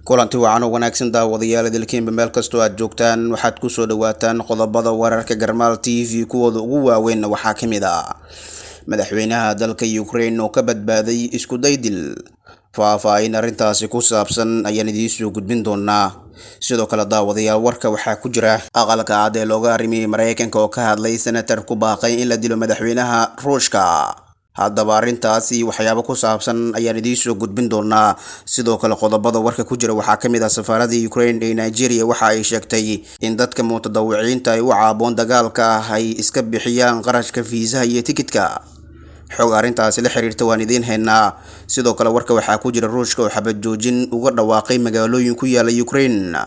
kulanti wacan oo wanaagsan daawadayaal dalkeen meel kasto aad joogtaan waxaad ku soo dhawaataan qodobada wararka Garmaal TV kuwooda ugu waaweyn waxaa kamid ah madaxweynaha dalka Ukraine oo ka badbaaday isku daydil faahfaahin arintaasi ku saabsan ayaan idiin soo gudbin doonaa sidoo kale daawadayaal warka waxaa ku jira aqalka cad ee looga arrimiyay Mareykanka oo ka hadlay senator ku baaqay in la dilo madaxweynaha Ruushka haddaba arintaasi waxyaabo ku saabsan ayaan idiin soo gudbin doonaa sidoo kale qodobada warka ku jira waxaa kamid ah safaaradda Ukraine ee Nigeria waxa ay sheegtay in dadka mutadawiciinta ay u caaboon dagaalka ay iska bixiyaan qarashka fiisaha iyo tikitka xog arintaasi la xiriirta waan idiin haynaa sidoo kale warka waxaa ku jira Ruushka oo xabad joojin uga dhawaaqay magaalooyin ku yaala Ukraine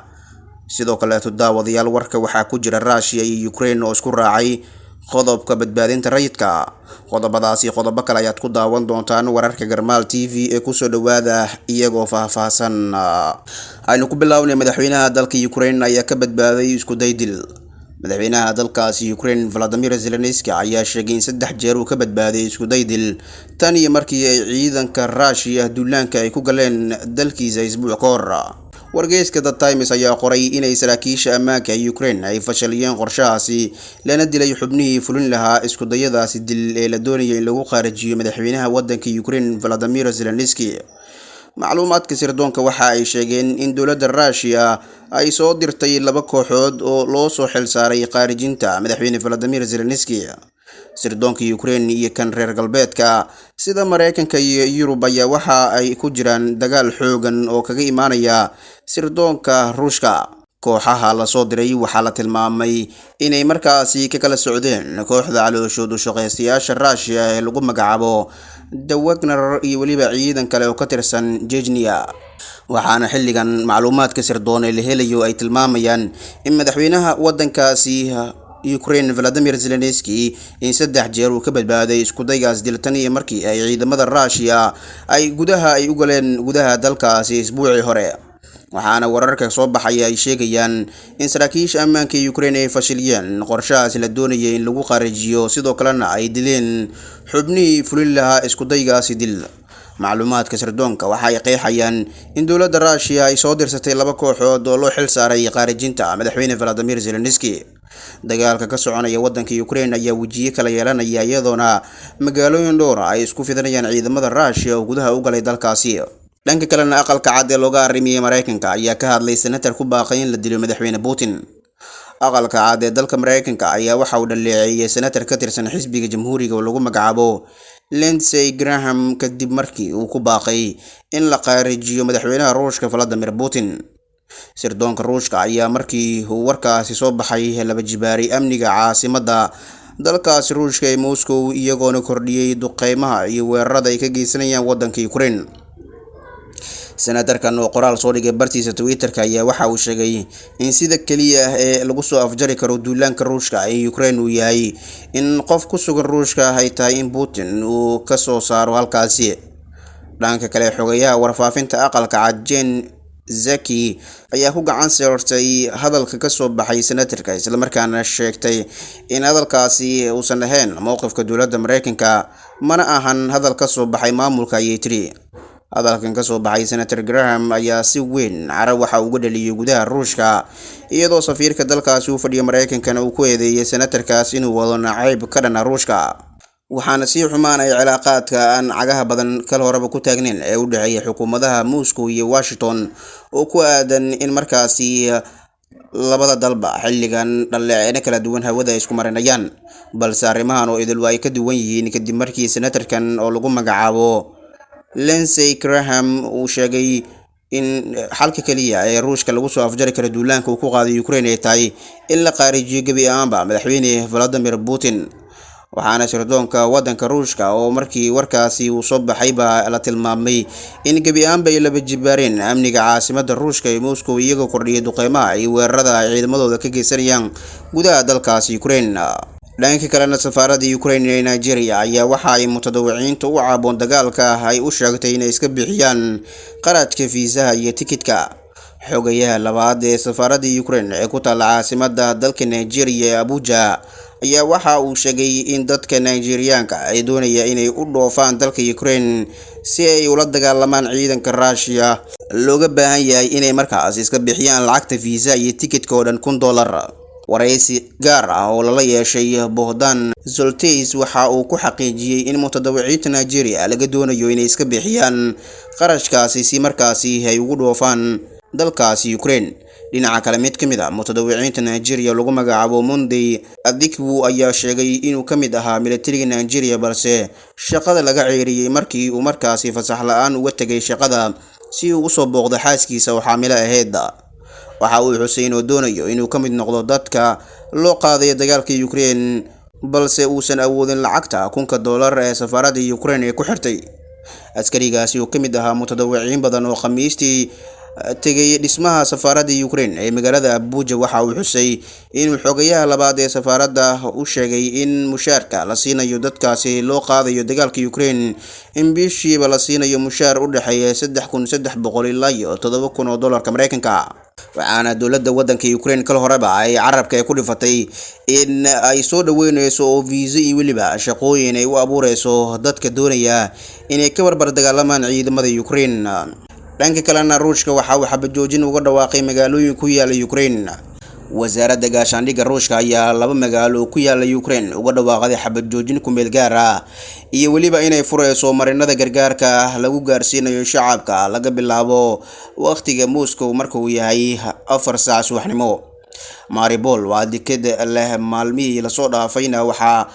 sidoo kale daawadayaal warka waxaa ku jira Russia iyo Ukraine oo isku raacay qodobka badbaadinta rayidka qodobadaasi qodobo kale ayaad ku daawan doontaan wararka Garmaal TV ee ku soo dhawaada iyagoo faahfaahsan aynu ku bilownay madaxweynaha dalka Ukraine ayaa ka badbaaday isku daydil madaxweynaha dalkaasi Ukraine Volodymyr Zelensky ayaa sheegay in 3 jeer uu ka badbaaday isku daydil tan iyo markii ay ciidanka Russia duulaanka ay ku galeen dalkiisa isbuuc ka hor wargeyska The Times ayaa qoray inay saraakiisha ammaanka ee Ukraine ay fashaliyeen qorshahaasi lana dilay xubnihii fulin lahaa isku dayadaasi dil ee la doonayay in lagu qaarijiyo madaxweynaha waddanka Ukraine Volodymyr Zelensky macluumaadka sirdoonka waxa ay sheegeen in dowladda Russia ay soo dirtay 2 kooxood oo loo soo xil saaray qaarijinta madaxweyne Volodymyr Zelensky sirdoonka Ukraine iyo kan reer galbeedka sida Mareykanka iyo Yurub ayaa waxa ay ku jiraan dagaal xoogan oo kaga imaanaya sirdoonka Ruushka kooxaha la soo diray waxa la tilmaamay inay markaasi ka kala socdeen kooxda calooshoodu shaqeystayaasha Russia ee lagu magacaabo Wagner iyo waliba ciidan kale oo ka tirsan Chechnya waxaana xilligan macluumaadka sirdoon ee la helayo ay tilmaamayaan in madaxweynaha waddankaasi Ukraine Volodymyr Zelensky in 3 jeer uu ka badbaaday isku daygaas diltan iyo markii ay ciidamada Russia ay u galeen gudaha dalkaasi isbuucii hore waxaana wararka soo baxay ay sheegayaan in saraakiisha ammaanka Ukraine ay fashiliyeen qorshahaas la doonayay in lagu qaarijiyo sidoo kalena ay dileen xubnihii fulin lahaa isku daygaasi dil macluumaadka sirdoonka waxa ay qeexayaan in dowladda Russia ay soo dirsatay 2 kooxood oo loo xil saaray qaarijinta madaxweyne Volodymyr Zelensky dagaalka ka soconaya waddanka Ukraine ayaa wajiye kala yeelanaya iyadoona magaalooyin dhowr ay isku fidanayaan ciidamada Russia oo gudaha u galay dalkaasi dhanka kalena aqalka cad ee looga arrimiyay Mareykanka ayaa ka hadlay senator ku baaqay in la dilo madaxweyne Putin aqalka cad ee dalka Mareykanka ayaa waxa uu dhaleeceeyay senator ka tirsan xisbiga jamhuuriga oo lagu magacaabo Lindsey Graham kadib markii uu ku baaqay in la qaarijiyo madaxweynaha Ruushka Vladimir Putin sirdoonka Ruushka ayaa markii uu warkaasi soo baxay laba jibaari amniga caasimadda dalkaasi Ruushka ee Moscow iyagoona kordhiyay duqeymaha iyo weerarada ay ka geysanayaan waddanka Ukraine senatarkan oo qoraal soo dhigay bartiisa Twitter-ka ayaa waxa uu sheegay in sida kaliya ee lagu soo afjari karo duulaanka Ruushka ee Ukraine uu yahay in qof ku sugan Ruushka ay tahay in Putin uu ka soo saaro halkaasi dhanka kale xogayaha warfaafinta aqalka cad Jen Psaki ayaa ku gacan saartay hadalka ka soo baxay senatarka isla markaana sheegtay in hadalkaasi uusan ahayn mowqifka dowladda Mareykanka mana ahan hadal ka soo baxay maamulka ayay tiri hadalkan ka soo baxay senator Graham ayaa si weyn carab waxa uu uga dhaliyay gudaha Ruushka iyadoo safiirka dalkaasi uu fadhiyo Mareykankana uu ku eedeeyay senatarkaas inuu wado nacayb ka dhan Ruushka waxaana sii xumaanay cilaaqaadka aan cagaha badan kala horeba ku taagnayn ee u dhaxeeya xukuumadaha Moscow iyo Washington oo ku aadan in markaasi labada dalba xilligan dhaleeceena kala duwan hawada isku marinayaan balse arrimahan oo idil way ka duwan yihiin kadib markii senatorkan oo lagu magacaabo Lindsey Graham uu sheegay in xalka kaliya ee Ruushka lagu soo afjari karo duulaanka uu ku qaaday Ukraine ay tahay in la qaarijiyo gabi ahaanba madaxweyne Vladimir Putin waxaana sirdoonka waddanka Ruushka oo markii warkaasi uu soo baxay baa la tilmaamay in gabi ahaanba ay laba jibaareen amniga caasimadda Ruushka ee Moscow iyagoo kordhiyay duqeymaha iyo weerarada ay ciidamadooda ka geysanayaan gudaha dalkaasi Ukraine dhanka kalena safaaradda Ukraine ee Nigeria ayaa waxa ay mutadawiciinta u caaboon dagaalka ay u sheegtay inay iska bixiyaan qarashka fiisaha iyo tikitka xogayaha labaad ee safaaradda Ukraine ee ku taal caasimadda dalka Nigeria ee Abuja ayaa waxa uu sheegay in dadka Nigerianka ay doonayaan inay u dhoofaan dalka Ukraine si ay ula dagaalamaan ciidanka Russia looga baahan yahay inay markaas iska bixiyaan lacagta visa iyo tikitka oo dhan $1,000. waraysi gaar ah oo lala yeeshay Bohdan Zoltais waxa uu ku xaqiijiyay in mutadawiciinta Nigeria laga doonayo inay iska bixiyaan qarashkaasi si markaasi ay ugu dhoofaan dalkaasi Ukraine. dhinaca kale mid kamid ah mutadawiciinta Nigeria lagu magacaabo Monday Adikbu ayaa sheegay inuu kamid ahaa militariga Nigeria balse shaqada laga ceyriyay markii uu markaasi fasax la'aan uga tagay shaqada si uu u soo booqdo xaaskiisa oo xaamilo ahayd. waxa uu Hussein oo doonayo inuu kamid noqdo dadka loo qaaday dagaalka Ukraine balse uusan awoodin lacagta $1,000 ee safaaradda Ukraine ee ku xirtay. askarigaasi oo kamid ahaa mutadawiciin badan oo khamiistii tagay dhismaha safaaradda Ukraine ee magaalada Abuja waxa uu xusay inuu xogayaha labaad ee safaaradda u sheegay in mushaarka la siinayo dadkaasi loo qaadayo dagaalka Ukraine in bishiiba la siinayo mushaar u dhaxeeya $3,300 ilaa $7,000 Mareykanka. waxaana dowladda waddanka Ukraine kala horeba ay carabka ku dhifatay in ay soo dhaweynayso oo visa iyo waliba shaqooyin ay u abuureyso dadka doonaya inay ka barbar dagaalamaan ciidamada Ukraine. dhanka kalena Ruushka waxa uu xabad joojin uga dhawaaqay magaalooyin ku yaala Ukraine. wasaaradda gaashaandhigga Ruushka ayaa 2 magaalo ku yaala Ukraine uga dhawaaqday xabad joojin ku meel gaar ah iyo waliba inay fureyso marinada gargaarka lagu gaarsiinayo shacabka laga bilaabo waqtiga Moscow marka uu yahay 4 saac subaxnimo. Mariupol waa deked leh maalmihii la soo dhaafayna waxa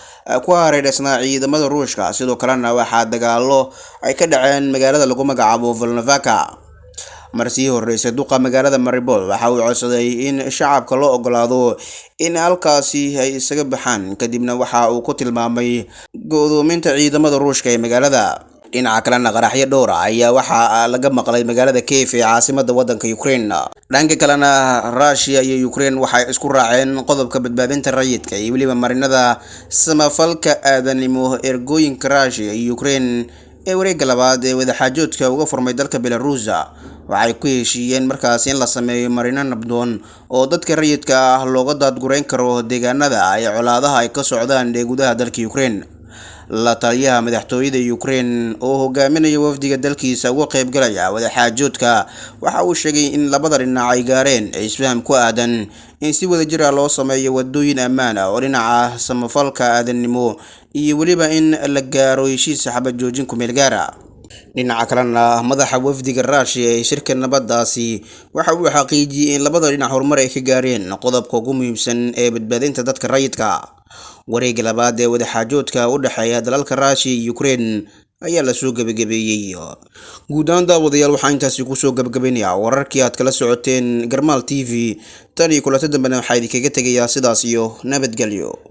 ku hareeraysan ciidamada Ruushka sidoo kalena waxa dagaalo ay ka dhaceen magaalada lagu magacaabo Volnovakha. markii horeysay duqa magaalada Mariupol waxa uu codsaday in shacabka loo ogolaado in halkaasi ay isaga baxaan kadibna waxa uu ku tilmaamay go'doominta ciidamada Ruushka ee magaalada. dhinaca kalena qaraxyo dhowr ah ayaa waxa laga maqlay magaalada Kiev ee caasimadda waddanka Ukraine. dhanka kalena Russia iyo Ukraine waxay isku raaceen qodobka badbaadinta rayidka iyo waliba marinada samafalka aadanimo ergooyinka Russia iyo Ukraine ee wareegga labaad ee wadaxaajoodka uga furmay dalka Belarus. waxay ku heshiiyeen markaas in la sameeyo marino nabdoon oo dadka rayidka ah looga daadgureyn karo deegaanada ay colaadaha ay ka socdaan ee gudaha dalka Ukraine. la taliyaha madaxtooyada Ukraine oo hogaaminaya wafdiga dalkiisa uga qayb galaya wadaxaajoodka waxa uu sheegay in labada dhinac ay gaareen isfaham ku aadan in si wadajir ah loo sameeyo wadooyin ammaan ah oo dhinaca samafalka aadanimo iyo waliba in la gaaro heshiis xabad joojin ku meel gaar ah. dhinaca kalena madaxa wafdiga Russia ee shirka nabadaasi waxa uu xaqiijiyay in labada dhinac horumar ay ka gaareen qodobka ugu muhiimsan ee badbaadinta dadka rayidka. wareegga labaad ee wadaxaajoodka u dhaxeeya dalalka Russia iyo Ukraine ayaa la soo gabagabeeyay. guud ahaan daawadayaal waxaan intaasi ku soo gabagabeynaa wararkii aad kala socoteen Garmal TV. tan iyo kulanti dambe waxaan idinkaga tegayaa sidaas iyo nabadgelyo.